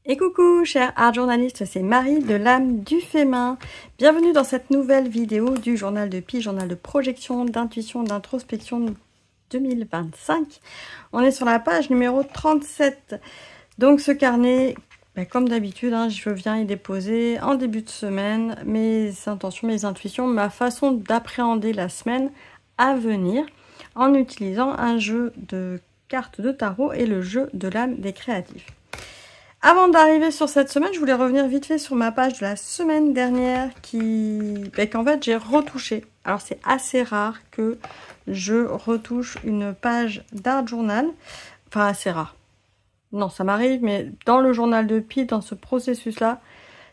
Et coucou chers art journalistes, c'est Marie de l'âme du fémin. Bienvenue dans cette nouvelle vidéo du journal de Pi, journal de projection, d'intuition, d'introspection 2025. On est sur la page numéro 37. Donc ce carnet, comme d'habitude, je viens y déposer en début de semaine mes intentions, mes intuitions, ma façon d'appréhender la semaine à venir en utilisant un jeu de cartes de tarot et le jeu de l'âme des créatifs. Avant d'arriver sur cette semaine, je voulais revenir vite fait sur ma page de la semaine dernière qu'en fait j'ai retouché. Alors c'est assez rare que je retouche une page d'art journal. Enfin assez rare. Non, ça m'arrive, mais dans le journal de Pi, dans ce processus-là,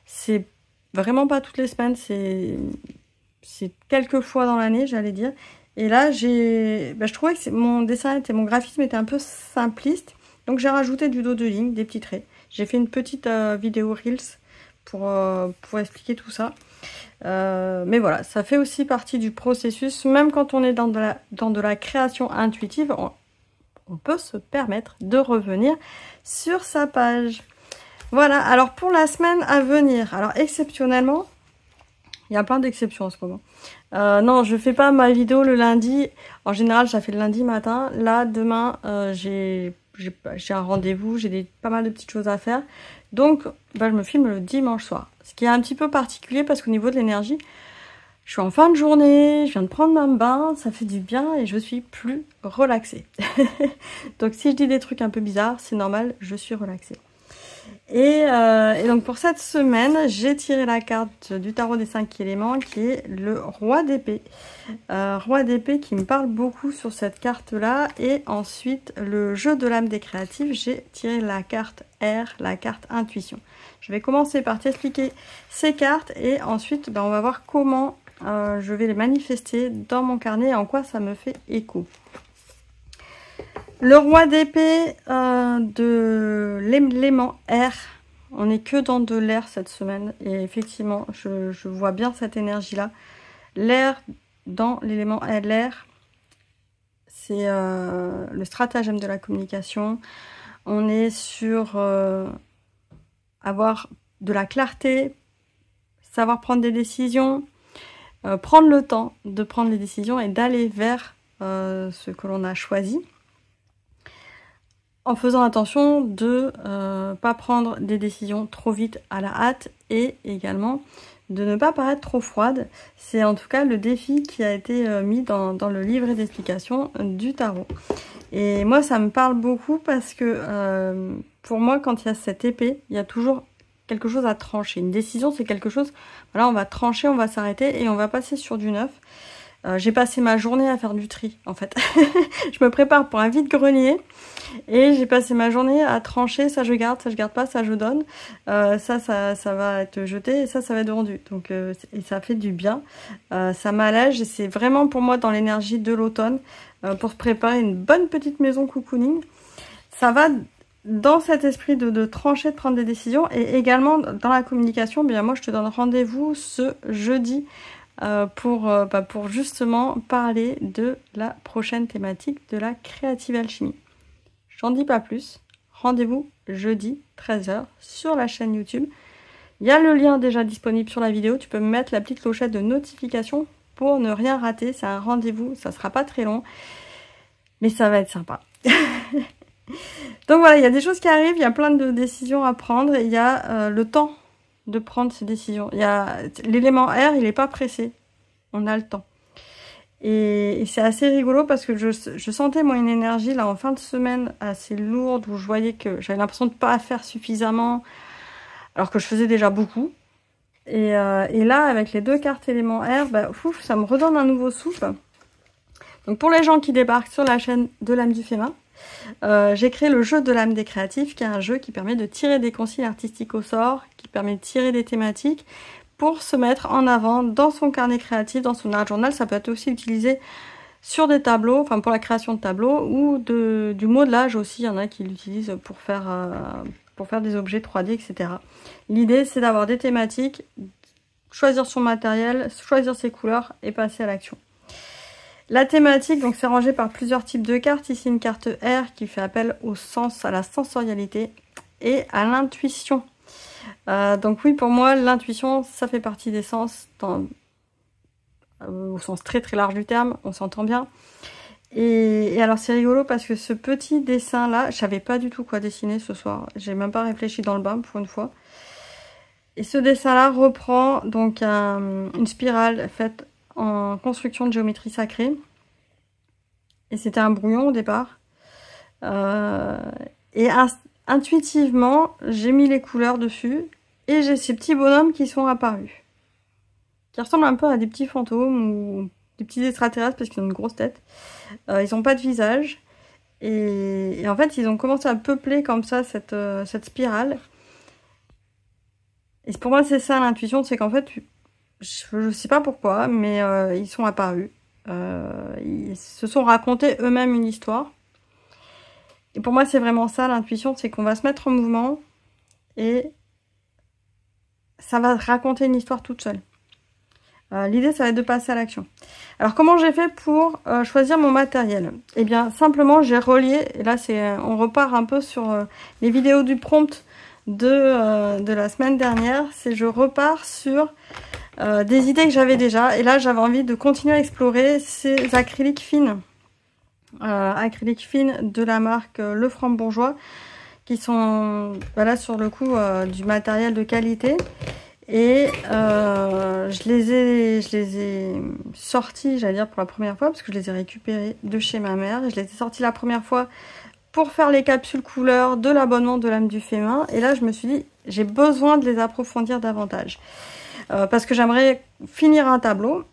c'est vraiment pas toutes les semaines, c'est quelques fois dans l'année, j'allais dire. Et là, je trouvais que mon dessin mon graphisme était un peu simpliste. Donc j'ai rajouté du dos de ligne, des petits traits. J'ai fait une petite vidéo Reels pour expliquer tout ça. Mais voilà, ça fait aussi partie du processus. Même quand on est dans de la création intuitive, on peut se permettre de revenir sur sa page. Voilà, alors pour la semaine à venir, alors exceptionnellement, il y a plein d'exceptions en ce moment. Non, je fais pas ma vidéo le lundi. En général, je la fais le lundi matin. Là, demain, j'ai un rendez-vous, j'ai pas mal de petites choses à faire. Donc, je me filme le dimanche soir. Ce qui est un petit peu particulier parce qu'au niveau de l'énergie, je suis en fin de journée, je viens de prendre un bain, ça fait du bien et je suis plus relaxée. Donc, si je dis des trucs un peu bizarres, c'est normal, je suis relaxée. Et donc pour cette semaine, j'ai tiré la carte du tarot des 5 éléments qui est le roi d'épée. Roi d'épée qui me parle beaucoup sur cette carte-là. Et ensuite, le jeu de l'âme des créatifs, j'ai tiré la carte R, la carte intuition. Je vais commencer par t'expliquer ces cartes et ensuite on va voir comment je vais les manifester dans mon carnet et en quoi ça me fait écho. Le roi d'épée de l'élément R, on n'est que dans de l'air cette semaine et effectivement je vois bien cette énergie là. L'air dans l'élément LR, c'est le stratagème de la communication. On est sur avoir de la clarté, savoir prendre des décisions, prendre le temps de prendre les décisions et d'aller vers ce que l'on a choisi. En faisant attention de ne pas prendre des décisions trop vite à la hâte et également de ne pas paraître trop froide. C'est en tout cas le défi qui a été mis dans le livret d'explication du tarot. Et moi ça me parle beaucoup parce que pour moi quand il y a cette épée, il y a toujours quelque chose à trancher. Une décision c'est quelque chose, voilà, on va trancher, on va s'arrêter et on va passer sur du neuf. J'ai passé ma journée à faire du tri en fait. Je me prépare pour un vide-grenier et j'ai passé ma journée à trancher, ça je garde pas, ça je donne, ça va être jeté et ça va être vendu. Donc et ça fait du bien, ça m'allège et c'est vraiment pour moi dans l'énergie de l'automne pour se préparer une bonne petite maison cocooning. Ça va dans cet esprit de trancher, de prendre des décisions et également dans la communication. Bien moi je te donne rendez-vous ce jeudi pour justement parler de la prochaine thématique de la créative alchimie. J'en dis pas plus. Rendez-vous jeudi 13 h sur la chaîne YouTube. Il y a le lien déjà disponible sur la vidéo. Tu peux mettre la petite clochette de notification pour ne rien rater. C'est un rendez-vous, ça sera pas très long, mais ça va être sympa. Donc voilà, il y a des choses qui arrivent, il y a plein de décisions à prendre. Il y a le temps de prendre ces décisions. Il y a l'élément R, il n'est pas pressé. On a le temps. Et c'est assez rigolo parce que je sentais moi une énergie là en fin de semaine assez lourde où je voyais que j'avais l'impression de ne pas faire suffisamment alors que je faisais déjà beaucoup. Et là avec les deux cartes éléments R, ça me redonne un nouveau souffle. Donc pour les gens qui débarquent sur la chaîne de l'âme du fémin, j'ai créé le jeu de l'âme des créatifs qui est un jeu qui permet de tirer des consignes artistiques au sort, qui permet de tirer des thématiques pour se mettre en avant dans son carnet créatif, dans son art journal. Ça peut être aussi utilisé sur des tableaux, enfin pour la création de tableaux ou du modelage aussi. Il y en a qui l'utilisent pour faire des objets 3D, etc. L'idée c'est d'avoir des thématiques, choisir son matériel, choisir ses couleurs et passer à l'action. La thématique, donc c'est rangé par plusieurs types de cartes. Ici une carte R qui fait appel au sens, à la sensorialité. et à l'intuition. Donc oui, pour moi, l'intuition, ça fait partie des sens, au sens très très large du terme, on s'entend bien. Et alors c'est rigolo parce que ce petit dessin là, je savais pas du tout quoi dessiner ce soir. J'ai même pas réfléchi dans le bain pour une fois. Et ce dessin là reprend donc une spirale faite en construction de géométrie sacrée. Et c'était un brouillon au départ. Et intuitivement, j'ai mis les couleurs dessus. Et j'ai ces petits bonhommes qui sont apparus. Qui ressemblent un peu à des petits fantômes ou des petits extraterrestres parce qu'ils ont une grosse tête. Ils n'ont pas de visage. Et en fait, ils ont commencé à peupler comme ça cette spirale. Et pour moi, c'est ça l'intuition. C'est qu'en fait, je sais pas pourquoi, mais ils sont apparus. Ils se sont racontés eux-mêmes une histoire. Et pour moi, c'est vraiment ça l'intuition. C'est qu'on va se mettre en mouvement et ça va raconter une histoire toute seule. L'idée, ça va être de passer à l'action. Alors, comment j'ai fait pour choisir mon matériel? Eh bien, simplement, j'ai relié, et là, on repart un peu sur les vidéos du prompt de la semaine dernière. Je repars sur des idées que j'avais déjà, et là, j'avais envie de continuer à explorer ces acryliques fines. Acryliques fines de la marque Le Franc-Bourgeois, qui sont, voilà, sur le coup, du matériel de qualité. Et je les ai sortis, j'allais dire pour la première fois, parce que je les ai récupérés de chez ma mère. Et je les ai sortis la première fois pour faire les capsules couleurs de l'abonnement de l'âme du féminin. Et là, je me suis dit, j'ai besoin de les approfondir davantage. Parce que j'aimerais finir un tableau.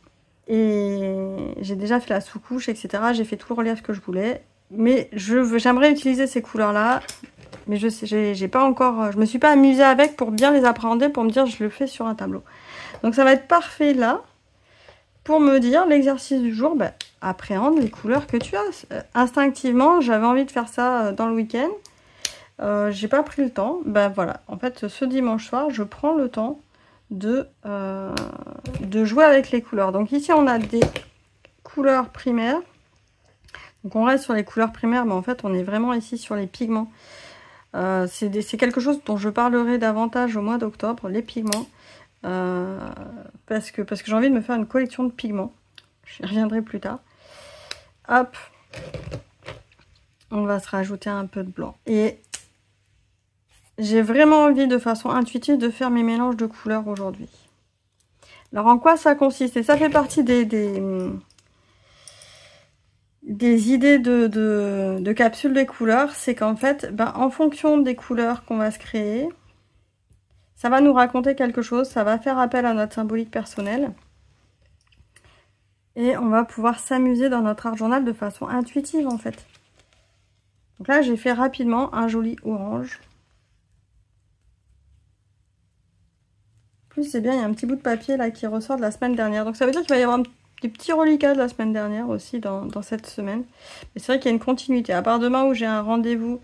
Et j'ai déjà fait la sous-couche, etc. J'ai fait tout le relief que je voulais. Mais j'aimerais utiliser ces couleurs-là. Mais j'ai pas encore, je me suis pas amusée avec pour bien les appréhender, pour me dire je le fais sur un tableau. Donc ça va être parfait là, pour me dire l'exercice du jour, appréhende les couleurs que tu as. Instinctivement, j'avais envie de faire ça dans le week-end. J'ai pas pris le temps. Voilà, en fait ce dimanche soir, je prends le temps de jouer avec les couleurs. Donc ici on a des couleurs primaires. Donc on reste sur les couleurs primaires, mais en fait on est vraiment ici sur les pigments. C'est quelque chose dont je parlerai davantage au mois d'octobre, les pigments, parce que j'ai envie de me faire une collection de pigments. J'y reviendrai plus tard. Hop, on va se rajouter un peu de blanc. Et j'ai vraiment envie de façon intuitive de faire mes mélanges de couleurs aujourd'hui. Alors en quoi ça consiste? Et ça fait partie des idées de capsules de couleurs, c'est qu'en fait, en fonction des couleurs qu'on va se créer, ça va nous raconter quelque chose, ça va faire appel à notre symbolique personnelle. Et on va pouvoir s'amuser dans notre art journal de façon intuitive en fait. Donc là, j'ai fait rapidement un joli orange. En plus, c'est bien, il y a un petit bout de papier là qui ressort de la semaine dernière. Donc ça veut dire qu'il va y avoir des petits reliquats de la semaine dernière aussi dans cette semaine. Mais c'est vrai qu'il y a une continuité. À part demain où j'ai un rendez-vous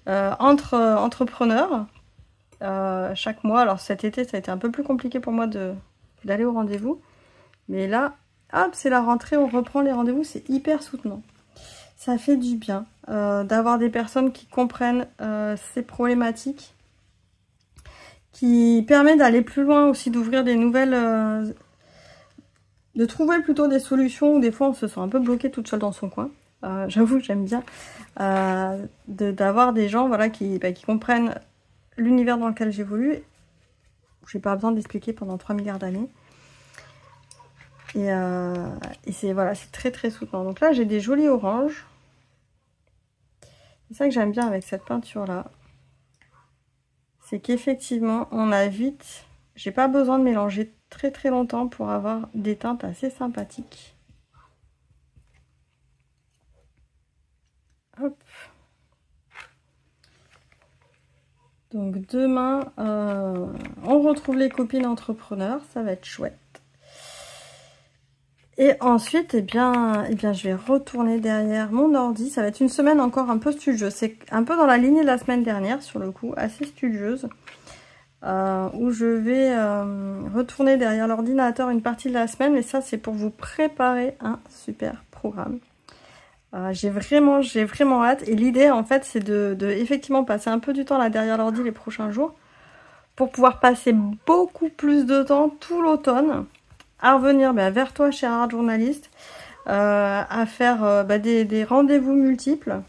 entre entrepreneurs chaque mois. Alors cet été, ça a été un peu plus compliqué pour moi d'aller au rendez-vous. Mais là, hop, c'est la rentrée, on reprend les rendez-vous. C'est hyper soutenant. Ça fait du bien d'avoir des personnes qui comprennent ces problématiques. Qui permet d'aller plus loin aussi, d'ouvrir des nouvelles... de trouver plutôt des solutions où des fois on se sent un peu bloqué toute seule dans son coin. J'avoue que j'aime bien d'avoir des gens voilà, qui comprennent l'univers dans lequel j'évolue. J'ai pas besoin d'expliquer pendant 3 milliards d'années. Et c'est voilà, c'est très très soutenant. Donc là j'ai des jolis oranges. C'est ça que j'aime bien avec cette peinture là. C'est qu'effectivement on a vite... J'ai pas besoin de mélanger très très longtemps pour avoir des teintes assez sympathiques. Hop. Donc demain, on retrouve les copines entrepreneurs, ça va être chouette. Et ensuite, eh bien, je vais retourner derrière mon ordi. Ça va être une semaine encore un peu studieuse. C'est un peu dans la lignée de la semaine dernière, sur le coup, assez studieuse. Où je vais retourner derrière l'ordinateur une partie de la semaine. Mais ça, c'est pour vous préparer un super programme. J'ai vraiment hâte. Et l'idée, en fait, c'est de effectivement passer un peu du temps là derrière l'ordi les prochains jours pour pouvoir passer beaucoup plus de temps tout l'automne à revenir vers toi, cher art journaliste, à faire des rendez-vous multiples.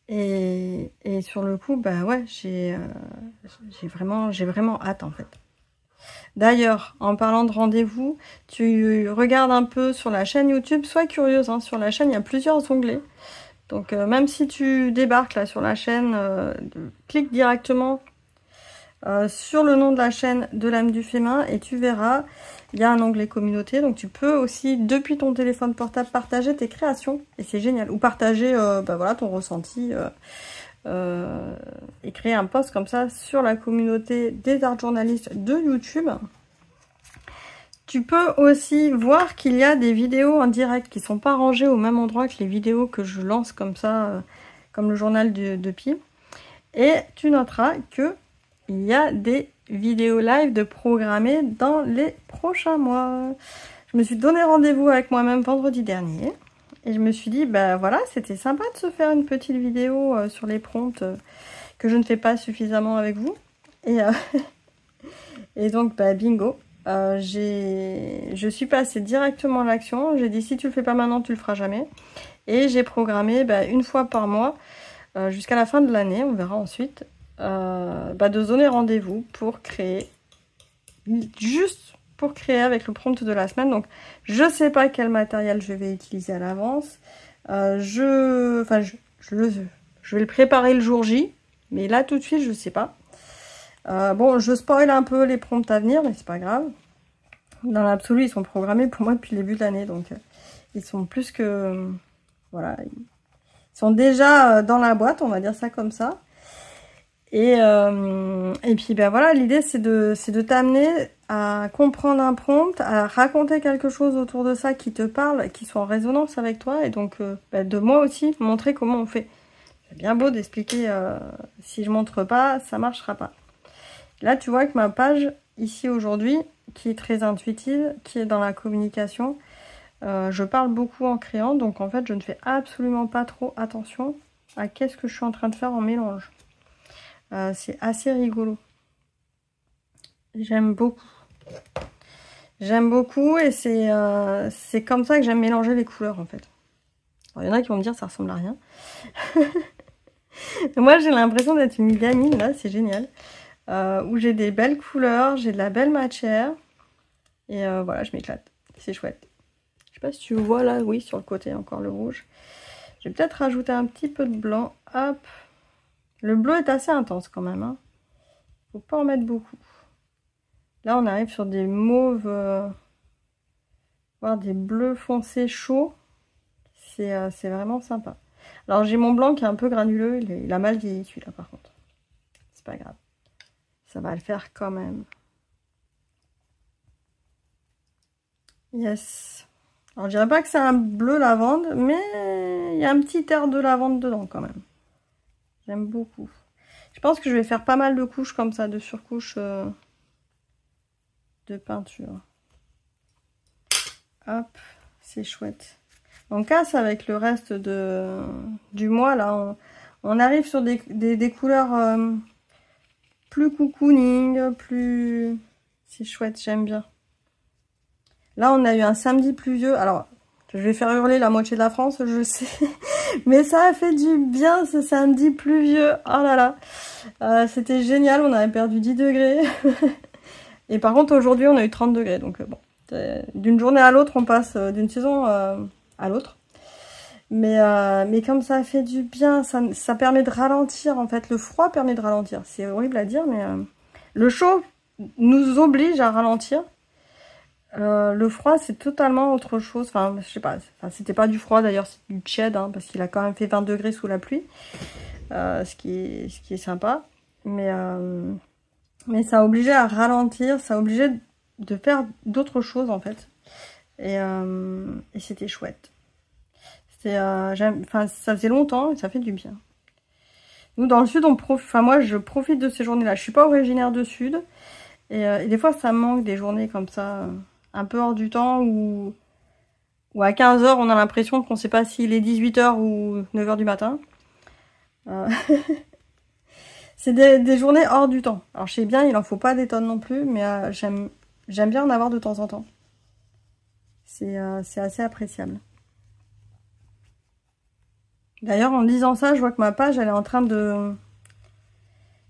Et sur le coup, ouais, j'ai vraiment hâte en fait. D'ailleurs, en parlant de rendez-vous, tu regardes un peu sur la chaîne YouTube, sois curieuse, hein, sur la chaîne il y a plusieurs onglets. Donc même si tu débarques là sur la chaîne, clique directement sur le nom de la chaîne de l'âme du féminin et tu verras, il y a un onglet communauté. Donc tu peux aussi depuis ton téléphone portable partager tes créations et c'est génial. Ou partager voilà, ton ressenti et créer un post comme ça sur la communauté des art journalistes de YouTube. Tu peux aussi voir qu'il y a des vidéos en direct qui ne sont pas rangées au même endroit que les vidéos que je lance comme ça, comme le journal de Pi. Et tu noteras que il y a des vidéos live de programmées dans les prochains mois. Je me suis donné rendez-vous avec moi-même vendredi dernier. Et je me suis dit, voilà, c'était sympa de se faire une petite vidéo sur les prompts que je ne fais pas suffisamment avec vous. Et, et donc, bingo. Je suis passée directement à l'action. J'ai dit, si tu le fais pas maintenant, tu le feras jamais. Et j'ai programmé une fois par mois jusqu'à la fin de l'année. On verra ensuite. De se donner rendez-vous pour créer. Juste pour créer avec le prompt de la semaine. Donc, je sais pas quel matériel je vais utiliser à l'avance. Je vais le préparer le jour J. Mais là, tout de suite, je sais pas. Bon, je spoil un peu les prompts à venir, mais c'est pas grave. Dans l'absolu, ils sont programmés pour moi depuis le début de l'année. Donc, ils sont plus que... Voilà. Ils sont déjà dans la boîte, on va dire ça comme ça. Et puis, voilà, l'idée, c'est de t'amener à comprendre un prompt, à raconter quelque chose autour de ça qui te parle, qui soit en résonance avec toi. Et donc, de moi aussi, montrer comment on fait. C'est bien beau d'expliquer, si je montre pas, ça marchera pas. Là, tu vois que ma page, ici, aujourd'hui, qui est très intuitive, qui est dans la communication, je parle beaucoup en créant. Donc, en fait, je ne fais absolument pas trop attention à qu'est-ce que je suis en train de faire en mélange. C'est assez rigolo. J'aime beaucoup. J'aime beaucoup et c'est comme ça que j'aime mélanger les couleurs, en fait. Alors, il y en a qui vont me dire ça ressemble à rien. Moi, j'ai l'impression d'être une gamine, là, c'est génial. Où j'ai des belles couleurs, j'ai de la belle matière. Et voilà, je m'éclate. C'est chouette. Je sais pas si tu vois là, oui, sur le côté, encore le rouge. Je vais peut-être rajouter un petit peu de blanc. Hop. Le bleu est assez intense quand même. Hein. Faut pas en mettre beaucoup. Là, on arrive sur des mauves, voire des bleus foncés chauds. C'est vraiment sympa. Alors, j'ai mon blanc qui est un peu granuleux. Il a mal vieilli celui-là, par contre. C'est pas grave. Ça va le faire quand même. Yes. Alors, je dirais pas que c'est un bleu lavande, mais il y a un petit air de lavande dedans quand même. J'aime beaucoup. Je pense que je vais faire pas mal de couches comme ça, de surcouches de peinture. Hop, c'est chouette. On casse avec le reste du mois, là. On arrive sur des couleurs plus cocooning, plus... C'est chouette, j'aime bien. Là, on a eu un samedi pluvieux. Alors, je vais faire hurler la moitié de la France, je sais. Mais ça a fait du bien, ce samedi pluvieux. Oh là là. C'était génial, on avait perdu 10 degrés. Et par contre, aujourd'hui, on a eu 30 degrés. Donc, bon, d'une journée à l'autre, on passe d'une saison à l'autre. Mais comme ça fait du bien, ça permet de ralentir, en fait. Le froid permet de ralentir. C'est horrible à dire, mais le chaud nous oblige à ralentir. Le froid, c'est totalement autre chose. Enfin, je sais pas. Enfin, c'était pas du froid, d'ailleurs, c'est du tiède, hein, parce qu'il a quand même fait 20 degrés sous la pluie. Ce qui est sympa. Mais ça a obligé à ralentir, ça a obligé de faire d'autres choses, en fait. Et c'était chouette. Enfin, ça faisait longtemps et ça fait du bien. Nous, dans le sud, moi, je profite de ces journées-là. Je suis pas originaire du sud. Et des fois, ça me manque des journées comme ça, un peu hors du temps, où Ou à 15 h, on a l'impression qu'on ne sait pas s'il est 18 h ou 9 h du matin. C'est des journées hors du temps. Alors je sais bien, il en faut pas des tonnes non plus, mais j'aime bien en avoir de temps en temps. C'est assez appréciable. D'ailleurs, en disant ça, je vois que ma page, elle est en train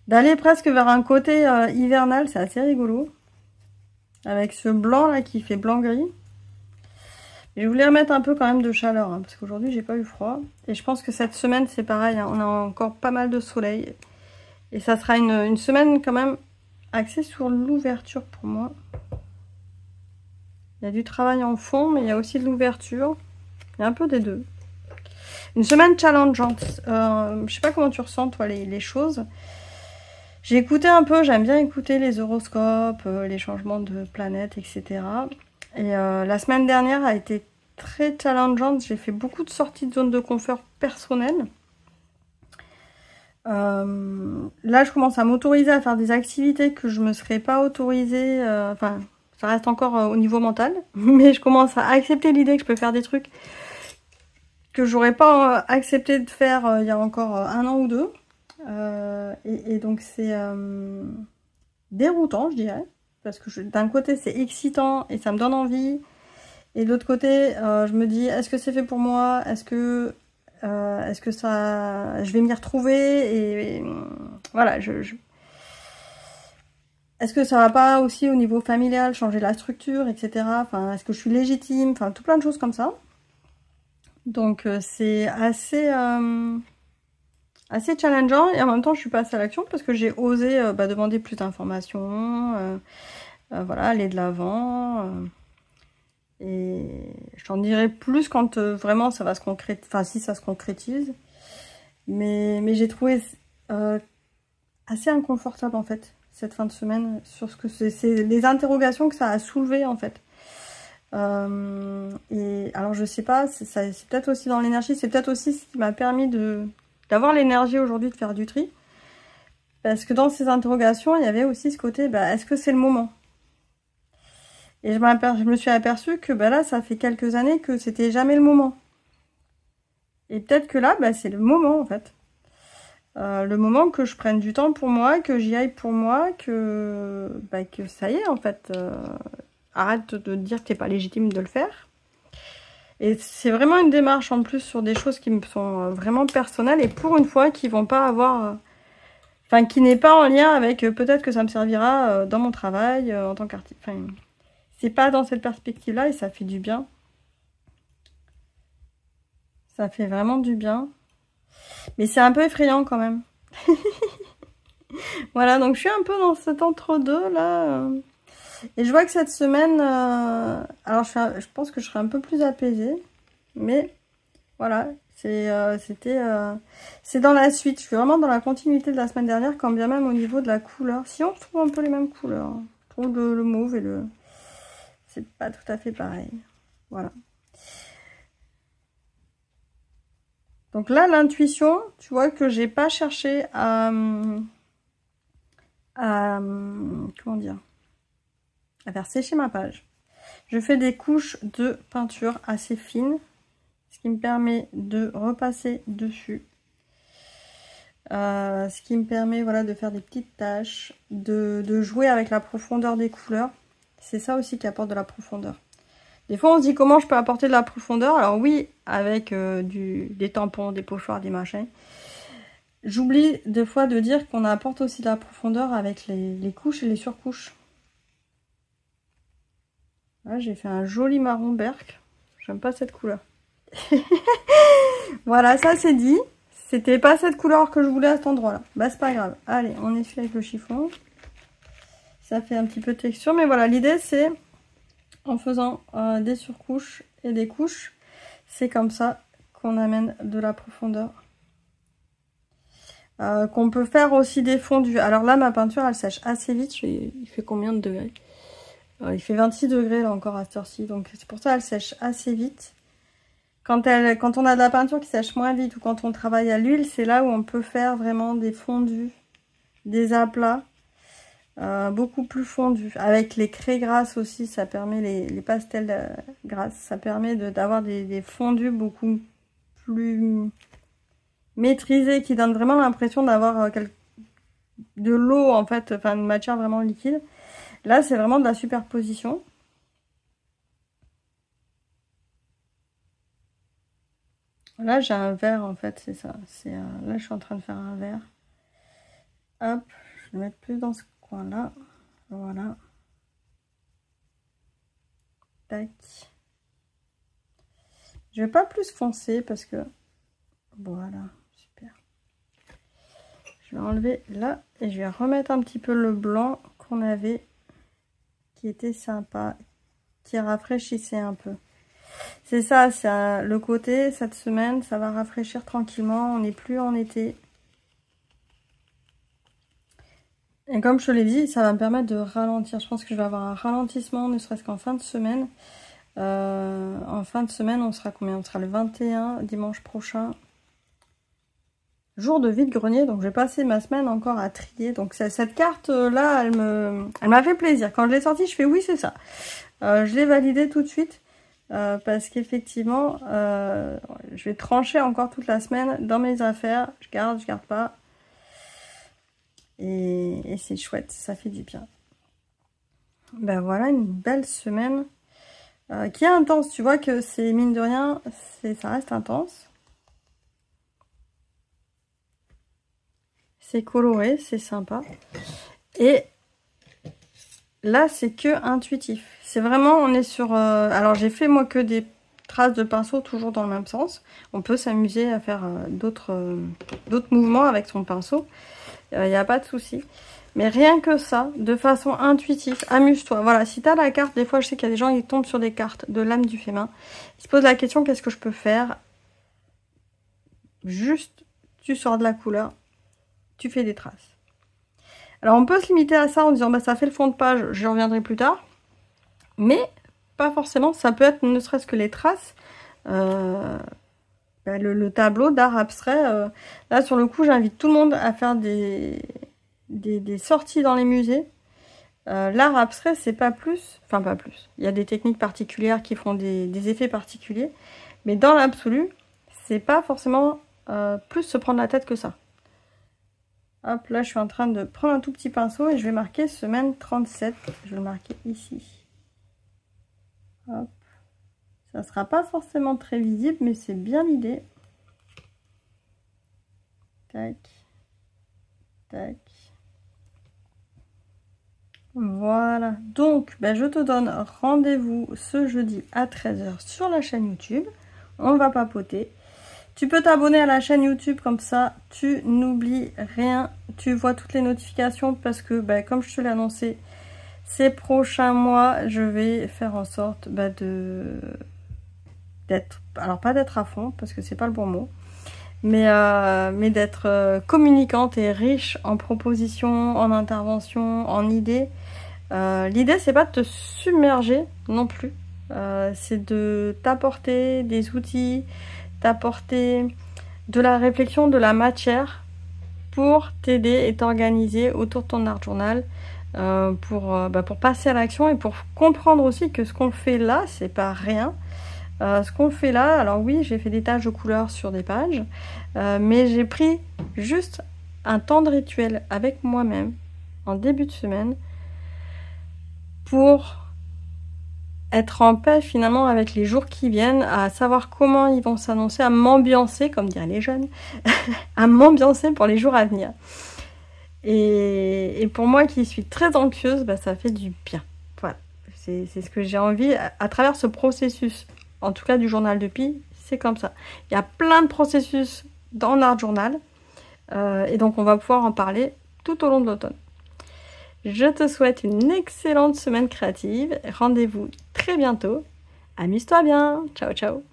d'aller presque vers un côté hivernal. C'est assez rigolo. Avec ce blanc là qui fait blanc-gris. Je voulais remettre un peu quand même de chaleur, hein, parce qu'aujourd'hui j'ai pas eu froid. Et je pense que cette semaine c'est pareil, hein, on a encore pas mal de soleil. Et ça sera une semaine quand même axée sur l'ouverture pour moi. Il y a du travail en fond, mais il y a aussi de l'ouverture. Il y a un peu des deux. Une semaine challengeante. Je sais pas comment tu ressens toi les choses. J'ai écouté un peu, j'aime bien écouter les horoscopes, les changements de planète, etc. Et la semaine dernière a été très challengeante. J'ai fait beaucoup de sorties de zone de confort personnelle. Là, je commence à m'autoriser à faire des activités que je me serais pas autorisée. Enfin, ça reste encore au niveau mental, mais je commence à accepter l'idée que je peux faire des trucs que j'aurais pas accepté de faire il y a encore 1 an ou 2. Et donc c'est déroutant, je dirais, parce que d'un côté c'est excitant et ça me donne envie, et de l'autre côté je me dis est-ce que c'est fait pour moi, est-ce que ça je vais m'y retrouver, et voilà, est-ce que ça va pas aussi au niveau familial changer la structure, etc. Enfin, est-ce que je suis légitime, enfin tout plein de choses comme ça. Donc c'est assez challengeant, et en même temps je suis passée à l'action parce que j'ai osé demander plus d'informations, voilà, aller de l'avant, et je t'en dirai plus quand vraiment ça va se concrétiser, enfin si ça se concrétise, mais j'ai trouvé assez inconfortable en fait cette fin de semaine sur ce que c'est les interrogations que ça a soulevé en fait. Et alors je sais pas, c'est peut-être aussi dans l'énergie, c'est peut-être aussi ce qui m'a permis d'avoir l'énergie aujourd'hui de faire du tri. Parce que dans ces interrogations, il y avait aussi ce côté, est-ce que c'est le moment? Et je me suis aperçue que là, ça fait quelques années que c'était jamais le moment. Et peut-être que là, c'est le moment en fait. Le moment que je prenne du temps pour moi, que j'y aille pour moi, que ça y est en fait. Arrête de dire que t'es pas légitime de le faire. Et c'est vraiment une démarche en plus sur des choses qui me sont vraiment personnelles, et pour une fois qui vont pas avoir... Enfin, qui n'est pas en lien avec peut-être que ça me servira dans mon travail, en tant qu'artiste. Enfin, c'est pas dans cette perspective-là, et ça fait du bien. Ça fait vraiment du bien. Mais c'est un peu effrayant quand même. Voilà, donc je suis un peu dans cet entre-deux là. Et je vois que cette semaine... alors je pense que je serai un peu plus apaisée. Mais voilà, c'est dans la suite. Je suis vraiment dans la continuité de la semaine dernière, quand bien même au niveau de la couleur. Si on retrouve un peu les mêmes couleurs. Je trouve le mauve et le... c'est pas tout à fait pareil. Voilà. Donc là, l'intuition, tu vois que j'ai pas cherché à comment dire, à faire sécher ma page. Je fais des couches de peinture assez fines, ce qui me permet de repasser dessus. Ce qui me permet, voilà, de faire des petites taches, de jouer avec la profondeur des couleurs. C'est ça aussi qui apporte de la profondeur. Des fois on se dit comment je peux apporter de la profondeur. Alors oui, avec des tampons, des pochoirs, des machins. J'oublie des fois de dire qu'on apporte aussi de la profondeur avec les couches et les surcouches. Là j'ai fait un joli marron berk. J'aime pas cette couleur. Voilà, ça c'est dit. C'était pas cette couleur que je voulais à cet endroit là. C'est pas grave. Allez, on essuie avec le chiffon. Ça fait un petit peu de texture. Mais voilà, l'idée c'est, en faisant des surcouches et des couches, c'est comme ça qu'on amène de la profondeur. Qu'on peut faire aussi des fondus. Alors là, ma peinture, elle sèche assez vite. Il fait combien de degrés? Il fait 26 degrés là encore à cette heure-ci. Donc c'est pour ça qu'elle sèche assez vite. Quand on a de la peinture qui sèche moins vite, ou quand on travaille à l'huile, c'est là où on peut faire vraiment des fondus, des aplats. beaucoup plus fondu. Avec les craies grasses aussi, ça permet, les pastels grasses, ça permet d'avoir des fondus beaucoup plus maîtrisés, qui donnent vraiment l'impression d'avoir de l'eau en fait, enfin une matière vraiment liquide. Là, c'est vraiment de la superposition. Là, j'ai un verre en fait, c'est ça. Là, je suis en train de faire un verre. Hop, je vais le mettre plus dans ce coin-là. Voilà. Tac. Je vais pas plus foncer parce que... Voilà, super. Je vais enlever là et je vais remettre un petit peu le blanc qu'on avait, qui était sympa, qui rafraîchissait un peu. C'est ça, c'est le côté, cette semaine, ça va rafraîchir tranquillement, on n'est plus en été. Et comme je te l'ai dit, ça va me permettre de ralentir. Je pense que je vais avoir un ralentissement, ne serait-ce qu'en fin de semaine. En fin de semaine, on sera combien? On sera le 21, dimanche prochain. Jour de vide-grenier, donc je vais passer ma semaine encore à trier. Donc cette carte-là, elle m'a fait plaisir. Quand je l'ai sortie, je fais oui, c'est ça. Je l'ai validée tout de suite. Parce qu'effectivement, je vais trancher encore toute la semaine dans mes affaires. Je garde pas. Et c'est chouette, ça fait du bien. Ben voilà, une belle semaine qui est intense. Tu vois que c'est, mine de rien, ça reste intense. C'est coloré, c'est sympa. Et là, c'est que intuitif. C'est vraiment, on est sur... alors, j'ai fait, moi, que des traces de pinceau, toujours dans le même sens. On peut s'amuser à faire d'autres mouvements avec son pinceau. Il n'y a pas de souci. Mais rien que ça, de façon intuitive, amuse-toi. Voilà, si tu as la carte, des fois, je sais qu'il y a des gens qui tombent sur des cartes de l'âme du féminin. Ils se posent la question, qu'est-ce que je peux faire? Juste, tu sors de la couleur, tu fais des traces. Alors, on peut se limiter à ça en disant, bah, ça fait le fond de page, j'y reviendrai plus tard. Mais pas forcément, ça peut être ne serait-ce que les traces. Le tableau d'art abstrait, là, sur le coup, j'invite tout le monde à faire des sorties dans les musées. L'art abstrait, c'est pas plus, enfin pas plus. Il y a des techniques particulières qui font des effets particuliers. Mais dans l'absolu, c'est pas forcément plus se prendre la tête que ça. Hop, là, je suis en train de prendre un tout petit pinceau et je vais marquer semaine 37. Je vais le marquer ici. Hop. Ça sera pas forcément très visible, mais c'est bien l'idée. Tac. Tac. Voilà. Donc, ben, je te donne rendez-vous ce jeudi à 13 h sur la chaîne YouTube. On va papoter. Tu peux t'abonner à la chaîne YouTube, comme ça, tu n'oublies rien. Tu vois toutes les notifications parce que, ben, comme je te l'ai annoncé, ces prochains mois, je vais faire en sorte d'être, alors pas d'être à fond, parce que c'est pas le bon mot, mais d'être communicante et riche en propositions, en interventions, en idées. L'idée, c'est pas de te submerger non plus, c'est de t'apporter des outils, t'apporter de la réflexion, de la matière pour t'aider et t'organiser autour de ton art journal, pour passer à l'action et pour comprendre aussi que ce qu'on fait là, c'est pas rien. Ce qu'on fait là, alors oui, j'ai fait des taches de couleurs sur des pages, mais j'ai pris juste un temps de rituel avec moi-même en début de semaine pour être en paix finalement avec les jours qui viennent, à savoir comment ils vont s'annoncer, à m'ambiancer, comme diraient les jeunes, à m'ambiancer pour les jours à venir. Et pour moi qui suis très anxieuse, bah, ça fait du bien. Voilà, c'est ce que j'ai envie à travers ce processus. En tout cas du journal de Pi, c'est comme ça. Il y a plein de processus dans l'art journal. Et donc on va pouvoir en parler tout au long de l'automne. Je te souhaite une excellente semaine créative. Rendez-vous très bientôt. Amuse-toi bien. Ciao, ciao.